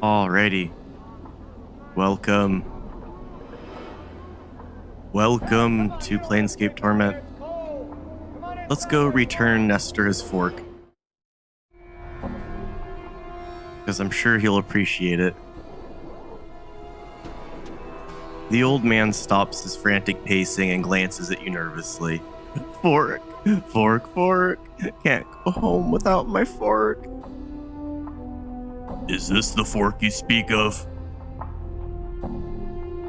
Alrighty. Welcome. Welcome to Planescape Torment. Let's go return Nestor his fork. Because I'm sure he'll appreciate it. The old man stops his frantic pacing and glances at you nervously. Fork, fork, fork. Can't go home without my fork. Is this the fork you speak of?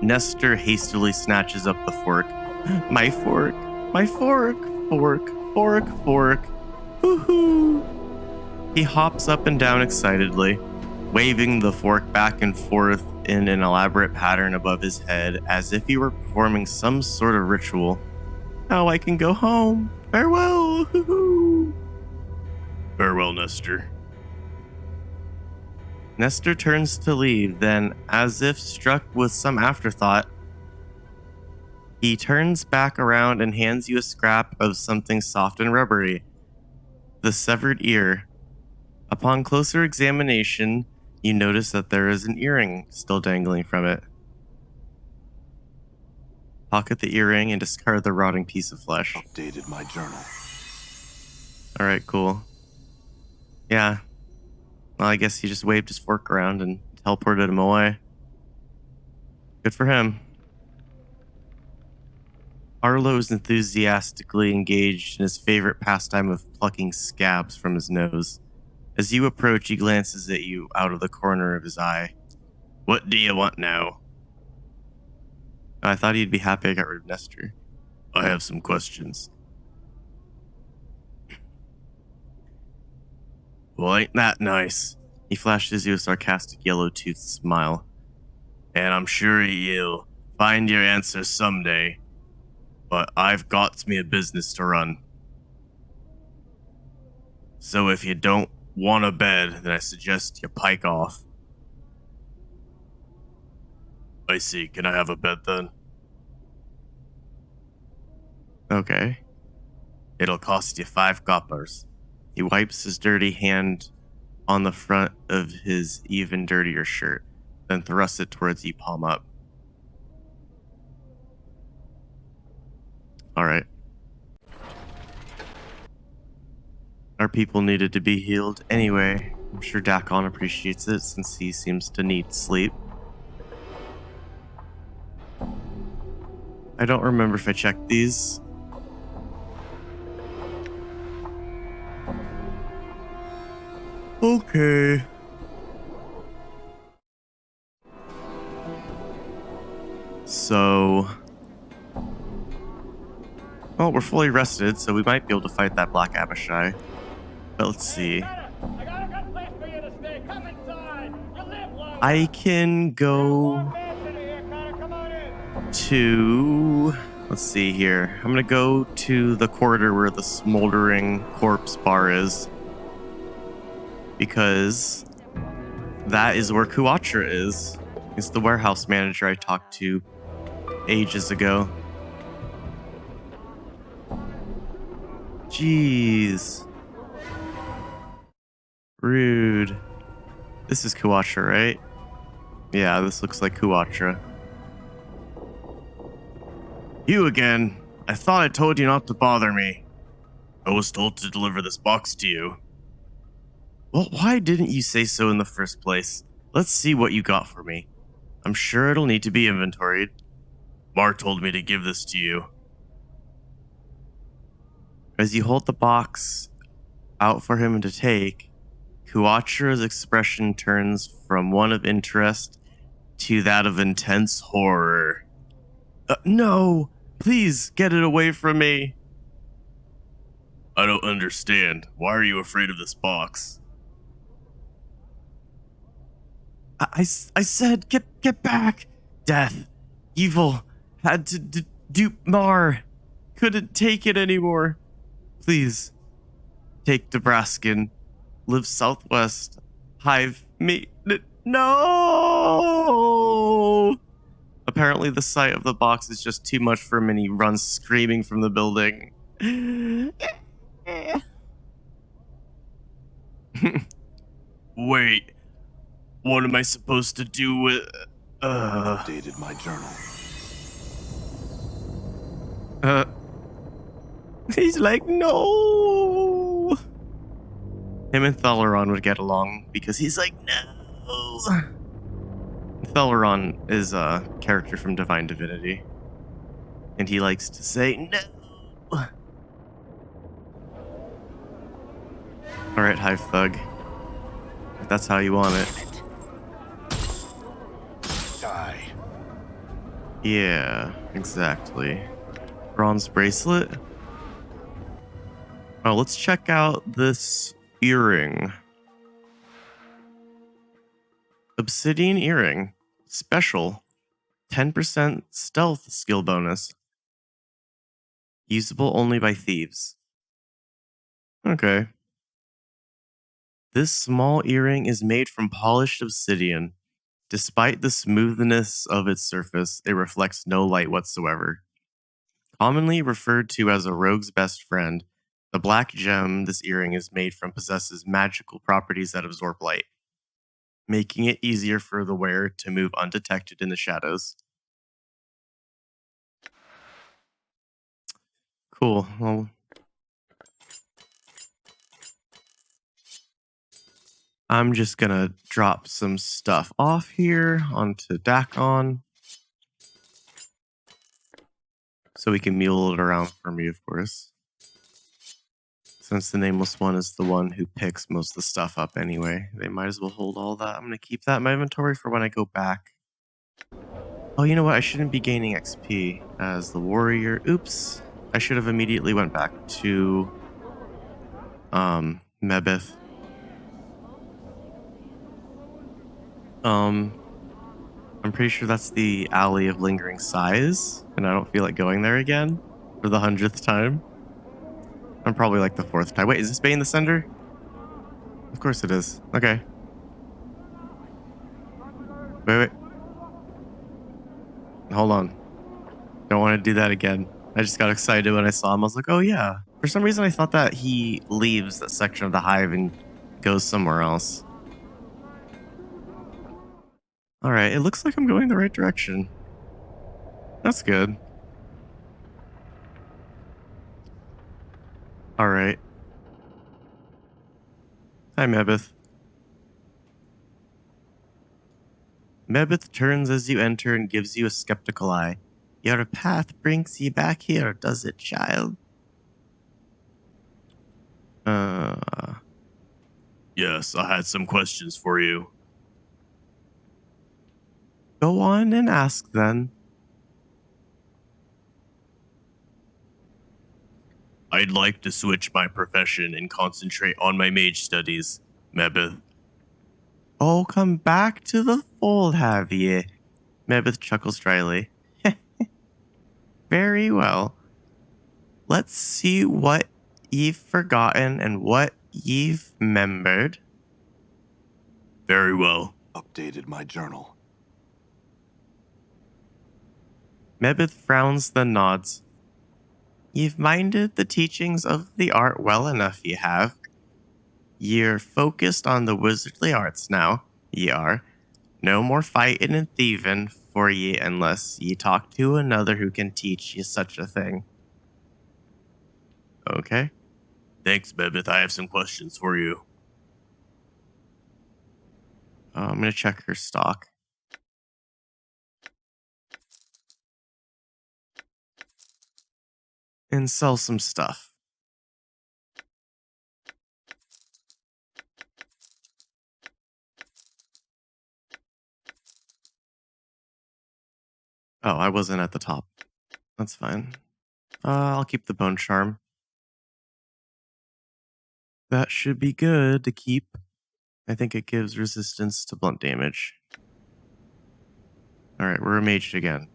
Nestor hastily snatches up the fork. My fork, my fork, fork, fork, fork. Woohoo! He hops up and down excitedly, waving the fork back and forth in an elaborate pattern above his head as if he were performing some sort of ritual. Now I can go home. Farewell! Woohoo! Farewell, Nestor. Nestor turns to leave, then, as if struck with some afterthought, he turns back around and hands you a scrap of something soft and rubbery. The severed ear. Upon closer examination, you notice that there is an earring still dangling from it. Pocket the earring and discard the rotting piece of flesh. Updated my journal. Alright, cool. Yeah. Well, I guess he just waved his fork around and teleported him away. Good for him. Arlo is enthusiastically engaged in his favorite pastime of plucking scabs from his nose. As you approach, he glances at you out of the corner of his eye. What do you want now? I thought he'd be happy I got rid of Nestor. I have some questions. Well, ain't that nice? He flashes you a sarcastic yellow-toothed smile. And I'm sure you'll find your answer someday. But I've got me a business to run. So if you don't want a bed, then I suggest you pike off. I see. Can I have a bed then? Okay. It'll cost you 5 coppers. He wipes his dirty hand on the front of his even dirtier shirt, then thrusts it towards you, palm up. Alright. Our people needed to be healed anyway. I'm sure Dakkon appreciates it since he seems to need sleep. I don't remember if I checked these. Okay. So... well, we're fully rested, so we might be able to fight that Black Abishai. But let's see. I can go to... let's see here. I'm gonna go to the corridor where the smoldering corpse bar is. Because that is where Kuatra is. It's the warehouse manager I talked to ages ago. Jeez. Rude. This is Kuatra, right? Yeah, this looks like Kuatra. You again. I thought I told you not to bother me. I was told to deliver this box to you. Well, why didn't you say so in the first place? Let's see what you got for me. I'm sure it'll need to be inventoried. Mar told me to give this to you. As you hold the box out for him to take, Kuatra's expression turns from one of interest to that of intense horror. No! Please, get it away from me! I don't understand. Why are you afraid of this box? I said, get back! Death. Evil. Had to dupe Mar. Couldn't take it anymore. Please. Take Nebraskan. Live southwest. Hive me. No! Apparently the sight of the box is just too much for him and he runs screaming from the building. Wait. What am I supposed to do with... Updated my journal. He's like, no! Him and Theleron would get along because he's like, no! Theleron is a character from Divine Divinity. And he likes to say, no! Alright, Hive Thug. If that's how you want it. Die. Yeah, exactly. Bronze bracelet. Oh, let's check out this earring. Obsidian earring. Special. 10% stealth skill bonus. Usable only by thieves. Okay. This small earring is made from polished obsidian. Despite the smoothness of its surface, it reflects no light whatsoever. Commonly referred to as a rogue's best friend, the black gem this earring is made from possesses magical properties that absorb light, making it easier for the wearer to move undetected in the shadows. Cool. Well, I'm just gonna drop some stuff off here onto Dakkon, so we can mule it around for me, of course. Since the Nameless One is the one who picks most of the stuff up anyway, they might as well hold all that. I'm gonna keep that in my inventory for when I go back. Oh, you know what? I shouldn't be gaining XP as the warrior. Oops. I should have immediately went back to Mebeth. I'm pretty sure that's the Alley of Lingering Sighs, and I don't feel like going there again for the 100th time. I'm probably like the 4th time. Wait, is this Bane the Sender? Of course it is. Okay. Wait. Hold on. Don't want to do that again. I just got excited when I saw him. I was like, oh yeah. For some reason, I thought that he leaves that section of the hive and goes somewhere else. All right, it looks like I'm going the right direction. That's good. All right. Hi, Mebeth. Mebeth turns as you enter and gives you a skeptical eye. Your path brings you back here, does it, child? Yes, I had some questions for you. Go on and ask then. I'd like to switch my profession and concentrate on my mage studies, Mebeth. Oh, come back to the fold, have ye? Mebeth chuckles dryly. Very well. Let's see what ye've forgotten and what ye've remembered. Very well. Updated my journal. Mebeth frowns then nods. Ye've minded the teachings of the art well enough, ye have. Ye're focused on the wizardly arts now, ye are. No more fighting and thieving for ye unless ye talk to another who can teach ye such a thing. Okay. Thanks, Mebeth. I have some questions for you. I'm going to check her stock. And sell some stuff. Oh, I wasn't at the top. That's fine. I'll keep the bone charm. That should be good to keep. I think it gives resistance to blunt damage. Alright, we're maged again.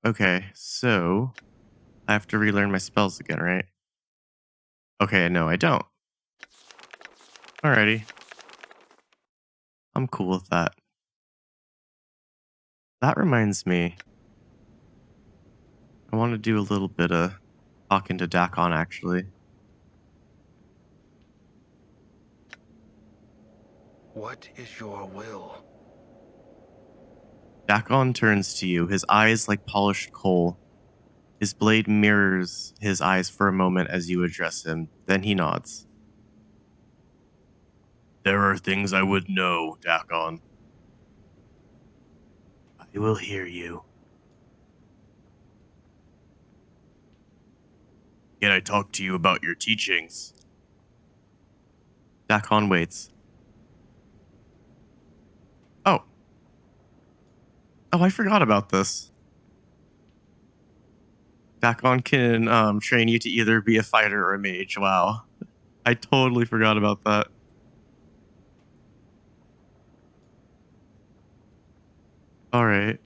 Okay, so I have to relearn my spells again, right? Okay, no, I don't. Alrighty. I'm cool with that. That reminds me. I want to do a little bit of talking to Dakkon, actually. What is your will? Dakkon turns to you, his eyes like polished coal. His blade mirrors his eyes for a moment as you address him, then he nods. There are things I would know, Dakkon. I will hear you. Can I talk to you about your teachings? Dakkon waits. Oh. Oh, I forgot about this. Dakkon can train you to either be a fighter or a mage. Wow. I totally forgot about that. All right.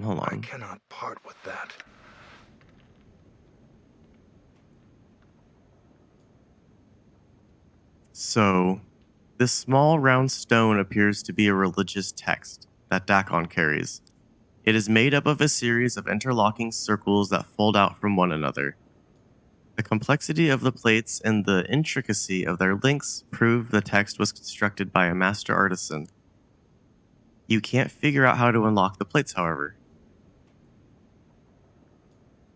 Hold I on. cannot part with that. So, this small round stone appears to be a religious text that Dakkon carries. It is made up of a series of interlocking circles that fold out from one another. The complexity of the plates and the intricacy of their links prove the text was constructed by a master artisan. You can't figure out how to unlock the plates, however.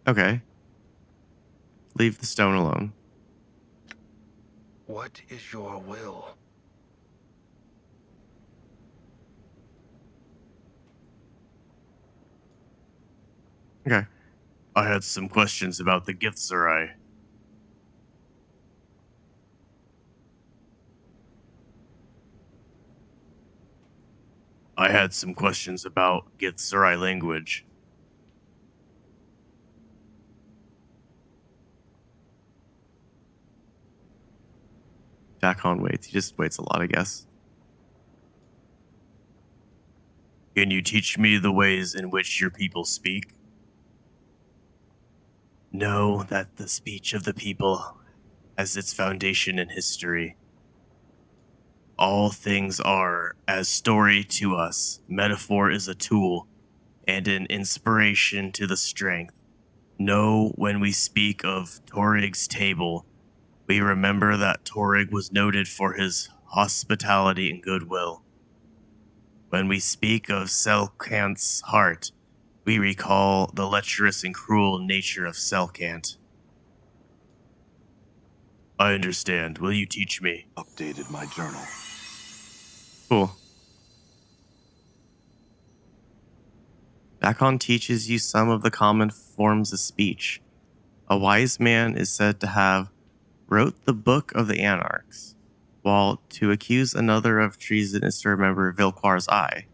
Okay. Leave the stone alone. What is your will? Okay. I had some questions about the gift, Sarai. I had some questions about Githzerai language. Dakkon waits. He just waits a lot, I guess. Can you teach me the ways in which your people speak? Know that the speech of the people has its foundation in history. All things are as story to us. Metaphor is a tool and an inspiration to the strength. Know when we speak of Torig's table, we remember that Torig was noted for his hospitality and goodwill. When we speak of Selkant's heart, we recall the lecherous and cruel nature of Selkant. I understand. Will you teach me? Updated my journal. Cool. Dakkon teaches you some of the common forms of speech. A wise man is said to have wrote the Book of the Anarchs, while to accuse another of treason is to remember Vilquar's eye.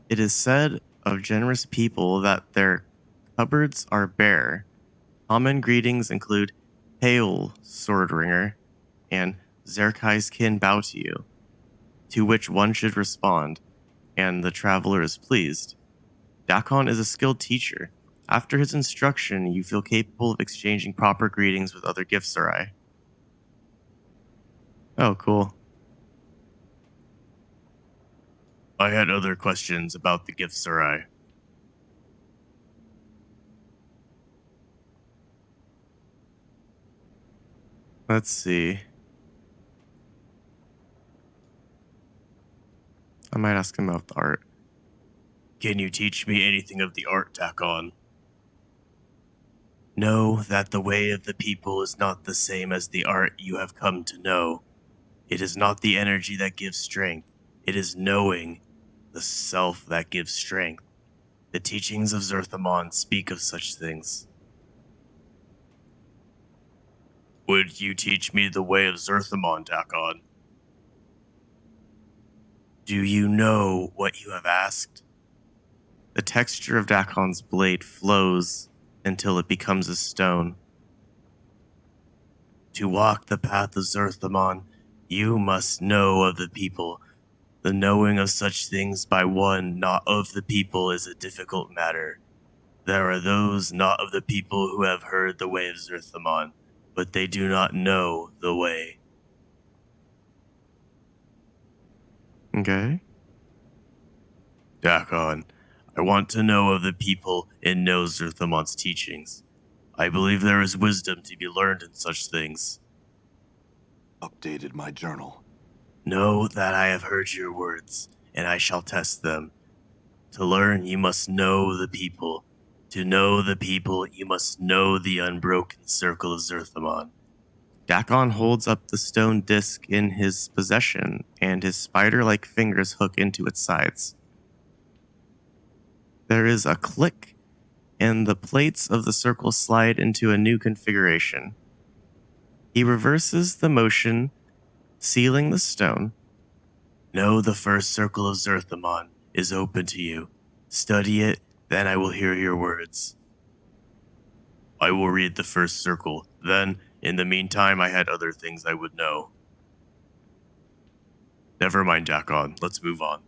It is said of generous people that their cupboards are bare. Common greetings include Hail, Swordringer, and Zerkai's kin bow to you, to which one should respond, and the traveler is pleased. Dakkon is a skilled teacher. After his instruction, you feel capable of exchanging proper greetings with other Githzerai. Oh, cool. I had other questions about the Githzerai. Let's see. I might ask him about the art. Can you teach me anything of the art, Dakkon? Know that the way of the people is not the same as the art you have come to know. It is not the energy that gives strength. It is knowing the self that gives strength. The teachings of Zerthimon speak of such things. Would you teach me the way of Zerthimon, Dakkon? Do you know what you have asked? The texture of Dakkon's blade flows until it becomes a stone. To walk the path of Zerthimon, you must know of the people. The knowing of such things by one not of the people is a difficult matter. There are those not of the people who have heard the way of Zerthimon, but they do not know the way. Okay. Dakkon, I want to know of the people and know Zerthimon's teachings. I believe there is wisdom to be learned in such things. Updated my journal. Know that I have heard your words, and I shall test them. To learn, you must know the people. To know the people, you must know the unbroken circle of Zerthimon. Dakkon holds up the stone disc in his possession, and his spider-like fingers hook into its sides. There is a click, and the plates of the circle slide into a new configuration. He reverses the motion, sealing the stone. Know the first circle of Zerthimon is open to you. Study it, then I will hear your words. I will read the first circle. Then, in the meantime, I had other things I would know. Never mind, Dakkon. Let's move on.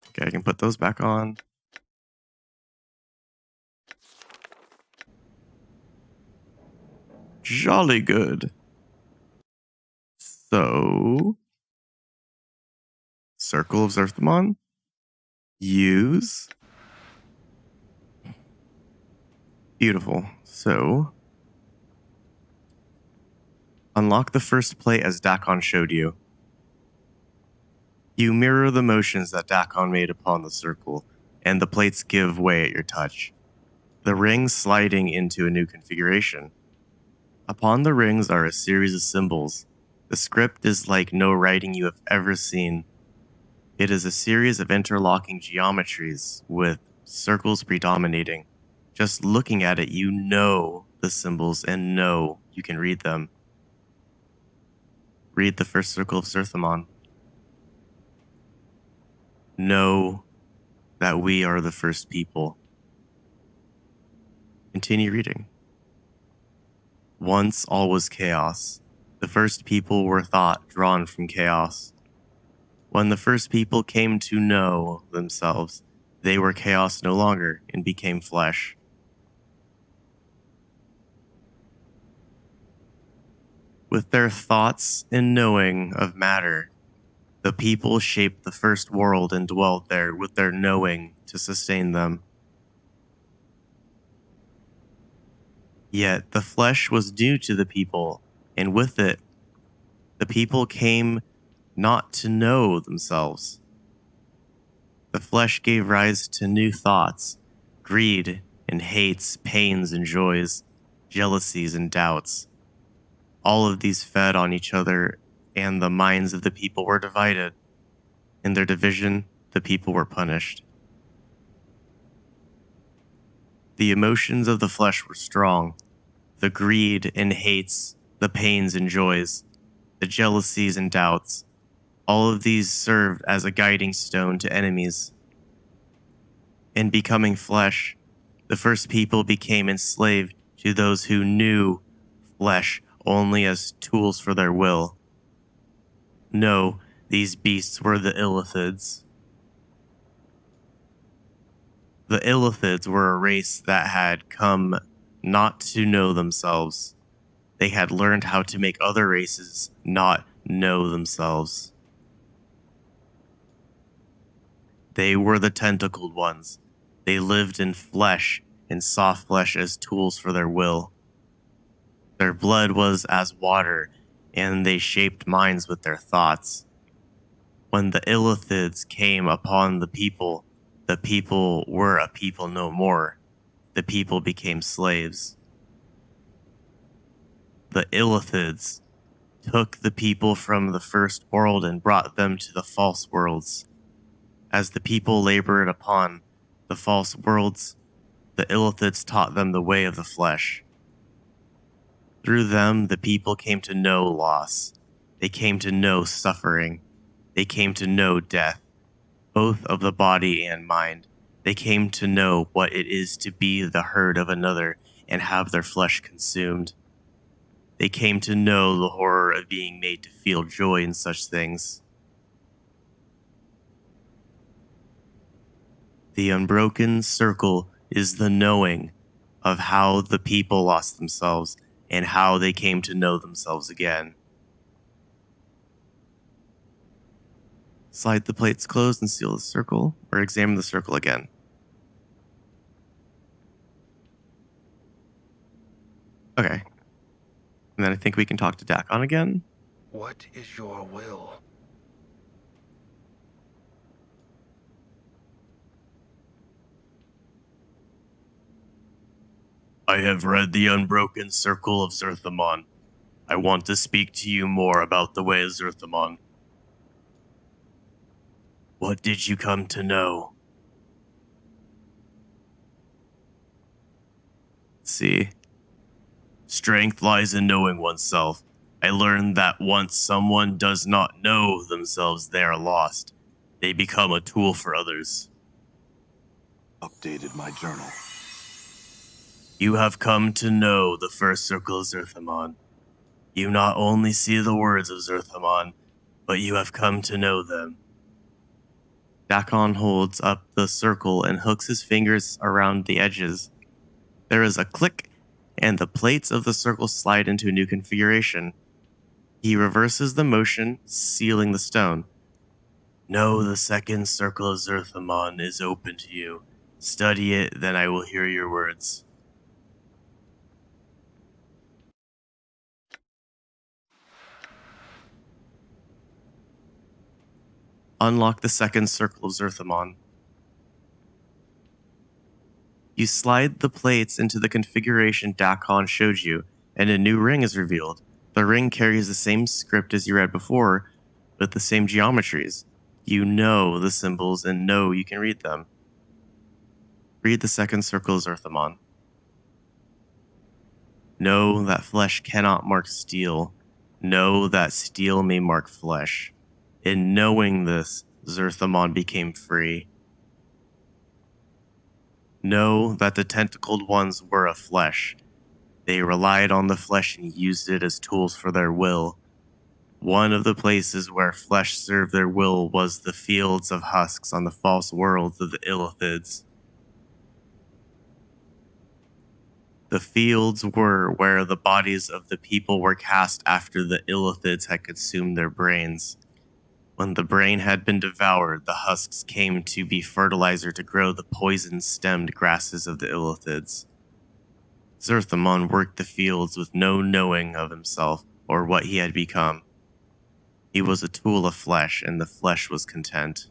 Okay, I can put those back on. Jolly good. So, Circle of Zerthimon. Use. Beautiful. So, unlock the first plate as Dakkon showed you. You mirror the motions that Dakkon made upon the circle, and the plates give way at your touch. The rings sliding into a new configuration. Upon the rings are a series of symbols. The script is like no writing you have ever seen. It is a series of interlocking geometries with circles predominating. Just looking at it, you know the symbols and know you can read them. Read the first circle of Zerthimon. Know that we are the first people. Continue reading. Once all was chaos. The first people were thought drawn from chaos. When the first people came to know themselves, they were chaos no longer and became flesh. With their thoughts and knowing of matter, the people shaped the first world and dwelt there with their knowing to sustain them. Yet the flesh was new to the people, and with it, the people came not to know themselves. The flesh gave rise to new thoughts, greed and hates, pains and joys, jealousies and doubts. All of these fed on each other, and the minds of the people were divided. In their division, the people were punished. The emotions of the flesh were strong. The greed and hates, the pains and joys, the jealousies and doubts. All of these served as a guiding stone to enemies. In becoming flesh, the first people became enslaved to those who knew flesh only as tools for their will. No, these beasts were the Illithids. The Illithids were a race that had come not to know themselves. They had learned how to make other races not know themselves. They were the tentacled ones. They lived in flesh and saw flesh as tools for their will. Their blood was as water, and they shaped minds with their thoughts. When the Illithids came upon the people were a people no more. The people became slaves. The Illithids took the people from the first world and brought them to the false worlds. As the people labored upon the false worlds, the Illithids taught them the way of the flesh. Through them, the people came to know loss. They came to know suffering. They came to know death, both of the body and mind. They came to know what it is to be the herd of another and have their flesh consumed. They came to know the horror of being made to feel joy in such things. The unbroken circle is the knowing of how the people lost themselves and how they came to know themselves again. Slide the plates closed and seal the circle, or examine the circle again. Okay. And then I think we can talk to Dakkon again. What is your will? I have read the Unbroken Circle of Zerthimon. I want to speak to you more about the way of Zerthimon. What did you come to know? Let's see. Strength lies in knowing oneself. I learned that once someone does not know themselves, they are lost. They become a tool for others. Updated my journal. You have come to know the first circle of Zerthimon. You not only see the words of Zerthimon, but you have come to know them. Dakkon holds up the circle and hooks his fingers around the edges. There is a click, and the plates of the circle slide into a new configuration. He reverses the motion, sealing the stone. Know the second circle of Zerthimon is open to you. Study it, then I will hear your words. Unlock the second circle of Zerthimon. You slide the plates into the configuration Dakkon showed you, and a new ring is revealed. The ring carries the same script as you read before, with the same geometries. You know the symbols and know you can read them. Read the second circle of Zerthimon. Know that flesh cannot mark steel. Know that steel may mark flesh. In knowing this, Zerthimon became free. Know that the tentacled ones were of flesh. They relied on the flesh and used it as tools for their will. One of the places where flesh served their will was the fields of husks on the false worlds of the Illithids. The fields were where the bodies of the people were cast after the Illithids had consumed their brains. When the brain had been devoured, the husks came to be fertilizer to grow the poison-stemmed grasses of the Illithids. Zerthimon worked the fields with no knowing of himself or what he had become. He was a tool of flesh, and the flesh was content.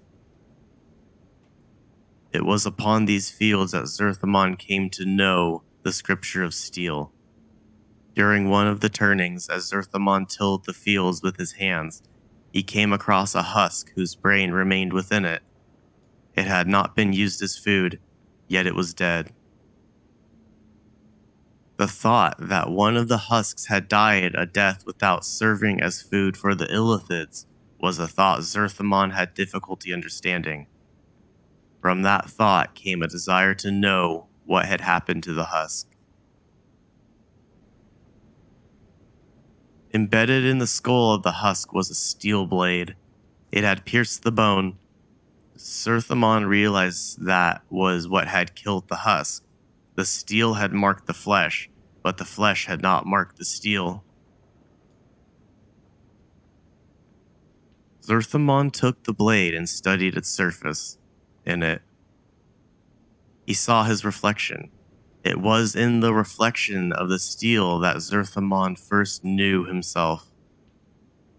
It was upon these fields that Zerthimon came to know the scripture of steel. During one of the turnings, as Zerthimon tilled the fields with his hands, he came across a husk whose brain remained within it. It had not been used as food, yet it was dead. The thought that one of the husks had died a death without serving as food for the Illithids was a thought Zerthimon had difficulty understanding. From that thought came a desire to know what had happened to the husk. Embedded in the skull of the husk was a steel blade. It had pierced the bone. Zerthimon realized that was what had killed the husk. The steel had marked the flesh, but the flesh had not marked the steel. Zerthimon took the blade and studied its surface. In it, he saw his reflection. It was in the reflection of the steel that Zerthimon first knew himself.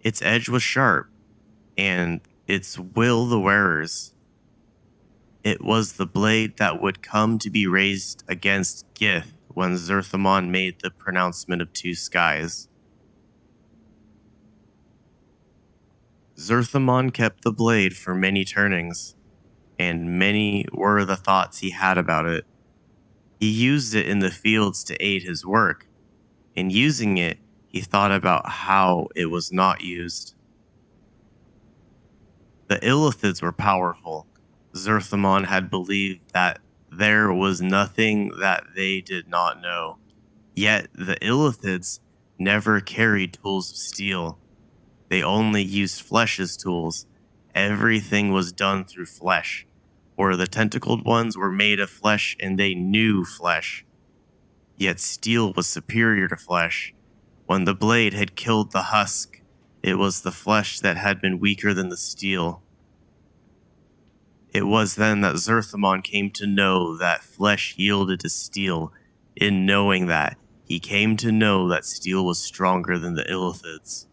Its edge was sharp, and its will the wearer's. It was the blade that would come to be raised against Gith when Zerthimon made the pronouncement of two skies. Zerthimon kept the blade for many turnings, and many were the thoughts he had about it. He used it in the fields to aid his work. In using it, he thought about how it was not used. The Illithids were powerful. Zerthimon had believed that there was nothing that they did not know. Yet the Illithids never carried tools of steel. They only used flesh as tools. Everything was done through flesh, or the tentacled ones were made of flesh and they knew flesh. Yet steel was superior to flesh. When the blade had killed the husk, it was the flesh that had been weaker than the steel. It was then that Zerthimon came to know that flesh yielded to steel. In knowing that, he came to know that steel was stronger than the Illithids.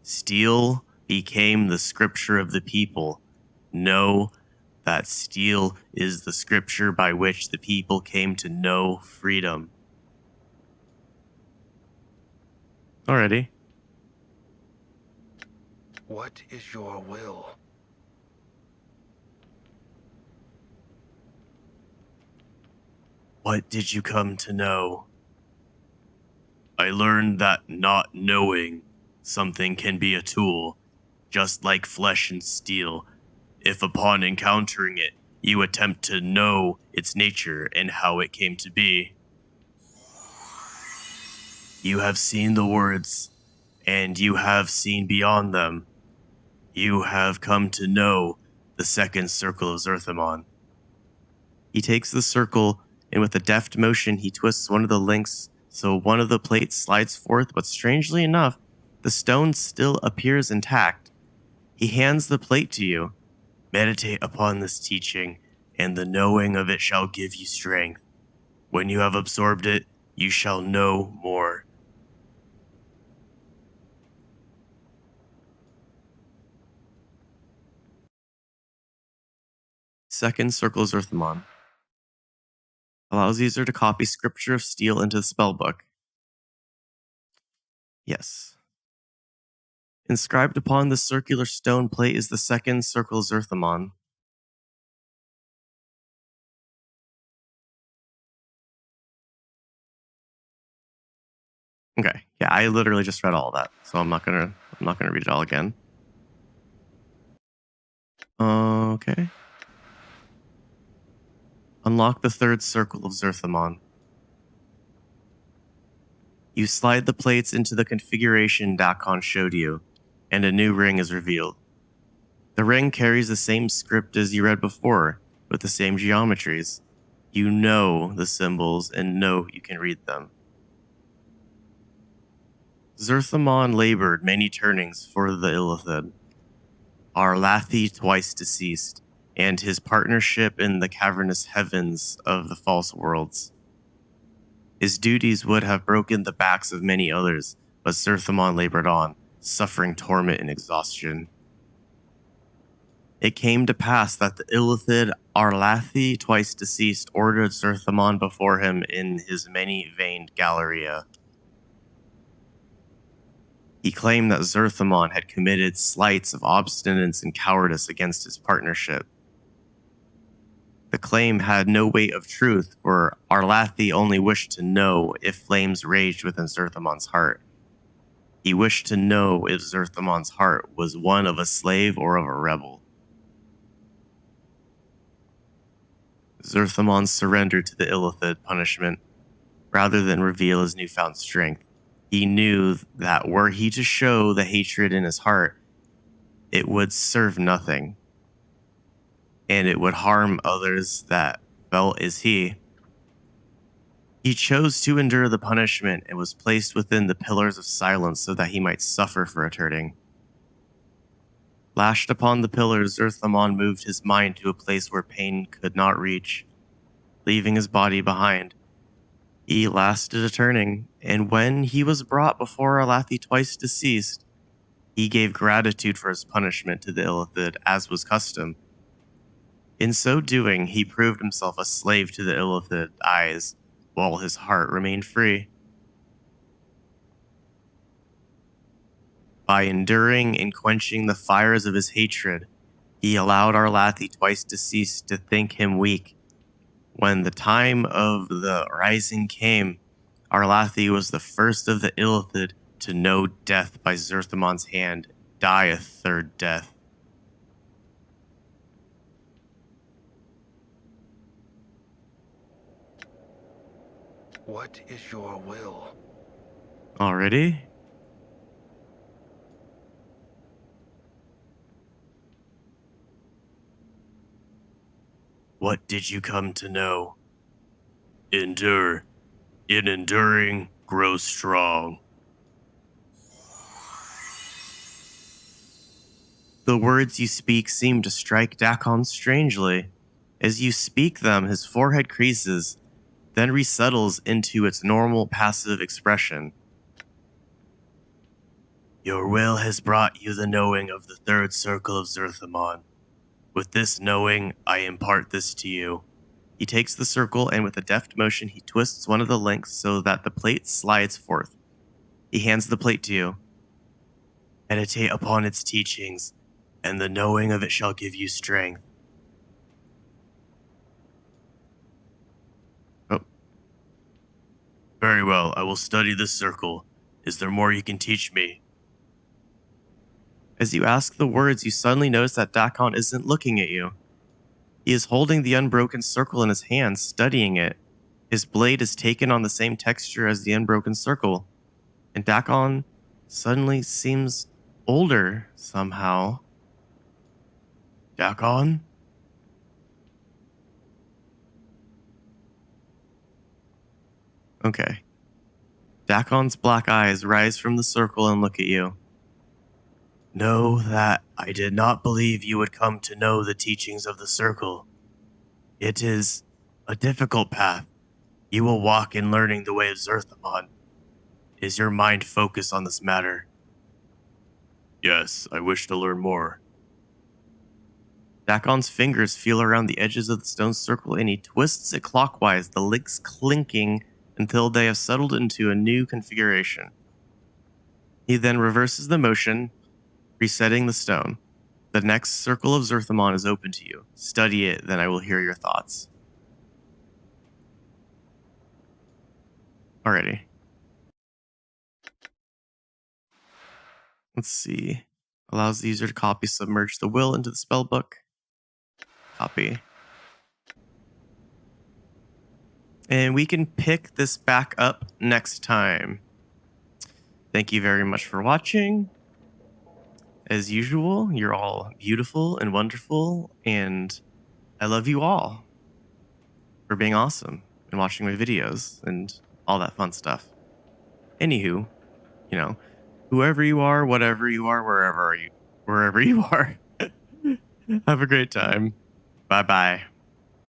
Steel became the scripture of the people. Know that steel is the scripture by which the people came to know freedom. Alrighty. What is your will? What did you come to know? I learned that not knowing something can be a tool, just like flesh and steel. If upon encountering it, you attempt to know its nature and how it came to be. You have seen the words, and you have seen beyond them. You have come to know the second circle of Zerthimon. He takes the circle, and with a deft motion, he twists one of the links so one of the plates slides forth, but strangely enough, the stone still appears intact. He hands the plate to you. Meditate upon this teaching, and the knowing of it shall give you strength. When you have absorbed it, you shall know more. Second circle Zerthimon. Allows user to copy Scripture of Steel into the spellbook. Yes. Inscribed upon the circular stone plate is the second circle Zerthimon. Okay, yeah, I literally just read all of that, so I'm not gonna read it all again. Okay. Unlock the third circle of Zerthimon. You slide the plates into the configuration Dakkon showed you, and a new ring is revealed. The ring carries the same script as you read before, with the same geometries. You know the symbols and know you can read them. Zerthimon labored many turnings for the Illithid. Arlathi twice deceased, and his partnership in the cavernous heavens of the false worlds. His duties would have broken the backs of many others, but Zerthimon labored on, suffering torment and exhaustion. It came to pass that the Illithid Arlathi twice deceased ordered Zerthimon before him in his many-veined Galleria. He claimed that Zerthimon had committed slights of obstinance and cowardice against his partnership. The claim had no weight of truth, for Arlathi only wished to know if flames raged within Zerthimon's heart. He wished to know if Zerthimon's heart was one of a slave or of a rebel. Zerthimon surrendered to the Illithid punishment, rather than reveal his newfound strength. He knew that were he to show the hatred in his heart, it would serve nothing, and it would harm others that felt as he. He chose to endure the punishment and was placed within the pillars of silence so that he might suffer for a turning. Lashed upon the pillars, Zerthimon moved his mind to a place where pain could not reach, leaving his body behind. He lasted a turning, and when he was brought before Arlathi twice deceased, he gave gratitude for his punishment to the Illithid, as was custom. In so doing, he proved himself a slave to the Illithid eyes, while his heart remained free. By enduring and quenching the fires of his hatred, he allowed Arlathi twice deceased to think him weak. When the time of the rising came, Arlathi was the first of the Illithid to know death by Zerthimon's hand, die a third death. What is your will? Already? What did you come to know? Endure. In enduring, grow strong. The words you speak seem to strike Dakkon strangely. As you speak them, his forehead creases, then resettles into its normal passive expression. Your will has brought you the knowing of the third circle of Zerthimon. With this knowing, I impart this to you. He takes the circle and with a deft motion he twists one of the links so that the plate slides forth. He hands the plate to you. Meditate upon its teachings, and the knowing of it shall give you strength. Oh. Very well, I will study this circle. Is there more you can teach me? As you ask the words, you suddenly notice that Dakkon isn't looking at you. He is holding the unbroken circle in his hand, studying it. His blade is taken on the same texture as the unbroken circle, and Dakkon suddenly seems older somehow. Dakkon? Okay. Dakkon's black eyes rise from the circle and look at you. Know that I did not believe you would come to know the teachings of the circle. It is a difficult path. You will walk in learning the way of Zerthimon. Is your mind focused on this matter? Yes, I wish to learn more. Dakkon's fingers feel around the edges of the stone circle and he twists it clockwise, the links clinking until they have settled into a new configuration. He then reverses the motion, resetting the stone. The next circle of Zerthimon is open to you. Study it, then I will hear your thoughts. Alrighty. Let's see. Allows the user to copy submerge the will into the spellbook. Copy. And we can pick this back up next time. Thank you very much for watching. As usual, you're all beautiful and wonderful, and I love you all for being awesome and watching my videos and all that fun stuff. Anywho, whoever you are, whatever you are, wherever you are, have a great time. Bye-bye.